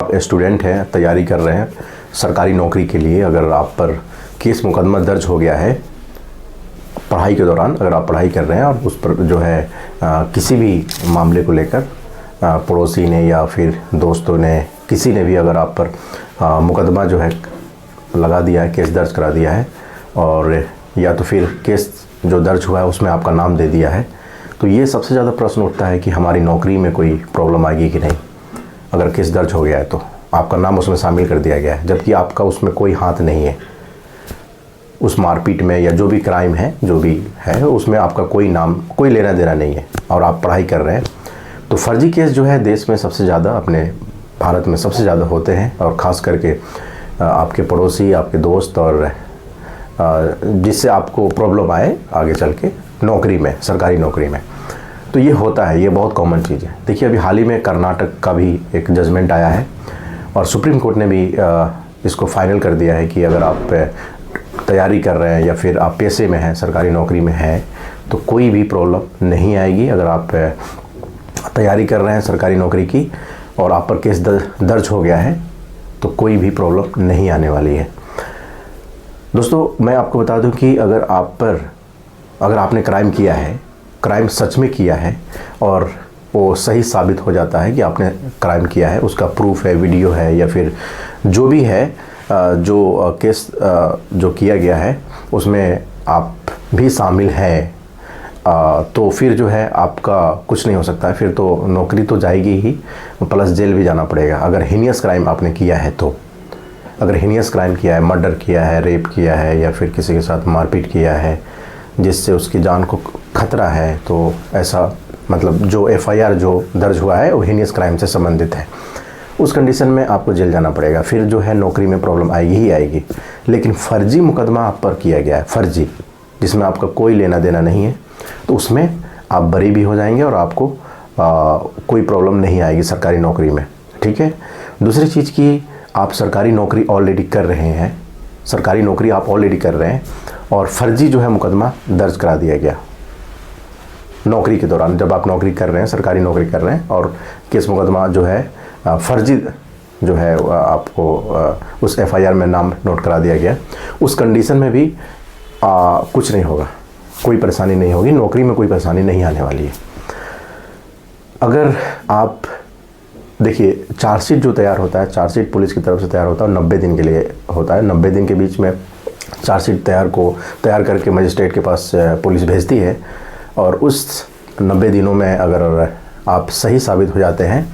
आप स्टूडेंट हैं, तैयारी कर रहे हैं सरकारी नौकरी के लिए, अगर आप पर केस मुकदमा दर्ज हो गया है पढ़ाई के दौरान, अगर आप पढ़ाई कर रहे हैं और उस पर जो है किसी भी मामले को लेकर पड़ोसी ने या फिर दोस्तों ने, किसी ने भी अगर आप पर मुकदमा जो है लगा दिया है, केस दर्ज करा दिया है, और या तो फिर केस जो दर्ज हुआ है उसमें आपका नाम दे दिया है, तो ये सबसे ज़्यादा प्रश्न उठता है कि हमारी नौकरी में कोई प्रॉब्लम आएगी कि नहीं। अगर केस दर्ज हो गया है तो आपका नाम उसमें शामिल कर दिया गया है, जबकि आपका उसमें कोई हाथ नहीं है, उस मारपीट में या जो भी क्राइम है, जो भी है उसमें आपका कोई नाम, कोई लेना देना नहीं है, और आप पढ़ाई कर रहे हैं। तो फर्जी केस जो है देश में सबसे ज़्यादा, अपने भारत में सबसे ज़्यादा होते हैं, और ख़ास करके आपके पड़ोसी, आपके दोस्त, और जिससे आपको प्रॉब्लम आए आगे चल के नौकरी में, सरकारी नौकरी में। तो ये होता है, ये बहुत कॉमन चीज़ है। देखिए अभी हाल ही में कर्नाटक का भी एक जजमेंट आया है, और सुप्रीम कोर्ट ने भी इसको फाइनल कर दिया है कि अगर आप तैयारी कर रहे हैं या फिर आप पेशे में हैं, सरकारी नौकरी में हैं, तो कोई भी प्रॉब्लम नहीं आएगी। अगर आप तैयारी कर रहे हैं सरकारी नौकरी की और आप पर केस दर्ज हो गया है तो कोई भी प्रॉब्लम नहीं आने वाली है। दोस्तों मैं आपको बता दूं कि अगर आपने क्राइम किया है, क्राइम सच में किया है और वो सही साबित हो जाता है कि आपने क्राइम किया है, उसका प्रूफ है, वीडियो है, या फिर जो भी है, जो केस जो किया गया है उसमें आप भी शामिल हैं, तो फिर जो है आपका कुछ नहीं हो सकता है, फिर तो नौकरी तो जाएगी ही, प्लस जेल भी जाना पड़ेगा। अगर हीनियस क्राइम आपने किया है तो, अगर हीनियस क्राइम किया है, मर्डर किया है, रेप किया है, या फिर किसी के साथ मारपीट किया है जिससे उसकी जान को खतरा है, तो ऐसा मतलब जो एफआईआर जो दर्ज हुआ है वो हीनियस क्राइम से संबंधित है, उस कंडीशन में आपको जेल जाना पड़ेगा। फिर जो है नौकरी में प्रॉब्लम आएगी ही आएगी। लेकिन फर्जी मुकदमा आप पर किया गया है, फर्जी, जिसमें आपका कोई लेना देना नहीं है, तो उसमें आप बरी भी हो जाएंगे और आपको कोई प्रॉब्लम नहीं आएगी सरकारी नौकरी में। ठीक है। दूसरी चीज़ की, आप सरकारी नौकरी ऑलरेडी कर रहे हैं, सरकारी नौकरी आप ऑलरेडी कर रहे हैं और फर्जी जो है मुकदमा दर्ज करा दिया गया नौकरी के दौरान, जब आप नौकरी कर रहे हैं, सरकारी नौकरी कर रहे हैं, और केस मुकदमा जो है फर्जी जो है आपको उस एफआईआर में नाम नोट करा दिया गया, उस कंडीशन में भी कुछ नहीं होगा, कोई परेशानी नहीं होगी, नौकरी में कोई परेशानी नहीं आने वाली है। अगर आप देखिए, चार्जशीट जो तैयार होता है, चार्जशीट पुलिस की तरफ से तैयार होता है, 90 दिन के लिए होता है। 90 दिन के बीच में चार्जशीट तैयार करके मजिस्ट्रेट के पास पुलिस भेजती है, और उस 90 दिनों में अगर आप सही साबित हो जाते हैं,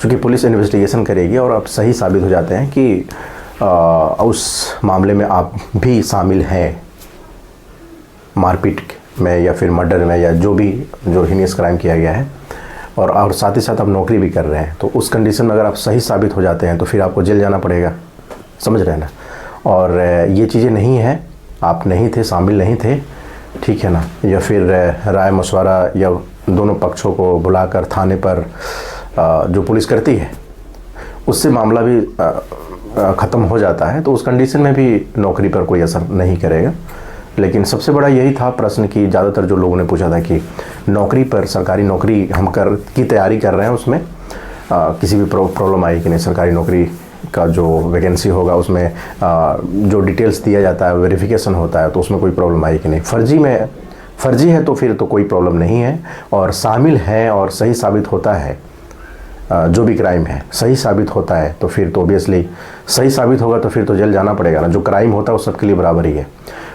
चूँकि पुलिस इन्वेस्टिगेशन करेगी, और आप सही साबित हो जाते हैं कि उस मामले में आप भी शामिल हैं, मारपीट में या फिर मर्डर में, या जो भी जो हीनियस क्राइम किया गया है, और साथ ही साथ आप नौकरी भी कर रहे हैं, तो उस कंडीशन में अगर आप सही साबित हो जाते हैं तो फिर आपको जेल जाना पड़ेगा, समझ रहे हैं ना। और ये चीज़ें नहीं हैं, आप नहीं थे, शामिल नहीं थे, ठीक है ना, या फिर राय मशवरा या दोनों पक्षों को बुलाकर थाने पर जो पुलिस करती है उससे मामला भी ख़त्म हो जाता है, तो उस कंडीशन में भी नौकरी पर कोई असर नहीं करेगा। लेकिन सबसे बड़ा यही था प्रश्न कि ज़्यादातर जो लोगों ने पूछा था कि नौकरी पर, सरकारी नौकरी हम की तैयारी कर रहे हैं, उसमें किसी भी प्रॉब्लम आई कि नहीं, सरकारी नौकरी का जो वैकेंसी होगा उसमें जो डिटेल्स दिया जाता है, वेरिफिकेशन होता है, तो उसमें कोई प्रॉब्लम आई कि नहीं। फर्जी है तो फिर तो कोई प्रॉब्लम नहीं है, और शामिल है और सही साबित होता है, जो भी क्राइम है सही साबित होता है, तो फिर तो ऑब्वियसली सही साबित होगा तो फिर तो जेल जाना पड़ेगा ना। जो क्राइम होता है वो सबके लिए बराबर ही है।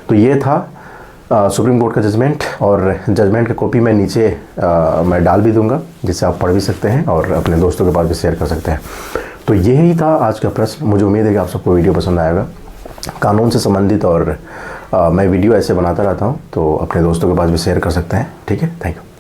तो ये था सुप्रीम कोर्ट का जजमेंट, और जजमेंट की कॉपी मैं नीचे मैं डाल भी दूंगा, जिससे आप पढ़ भी सकते हैं और अपने दोस्तों के पास भी शेयर कर सकते हैं। तो यही था आज का प्रश्न। मुझे उम्मीद है कि आप सबको वीडियो पसंद आएगा। कानून से संबंधित और मैं वीडियो ऐसे बनाता रहता हूँ, तो अपने दोस्तों के पास भी शेयर कर सकते हैं। ठीक है, थैंक यू।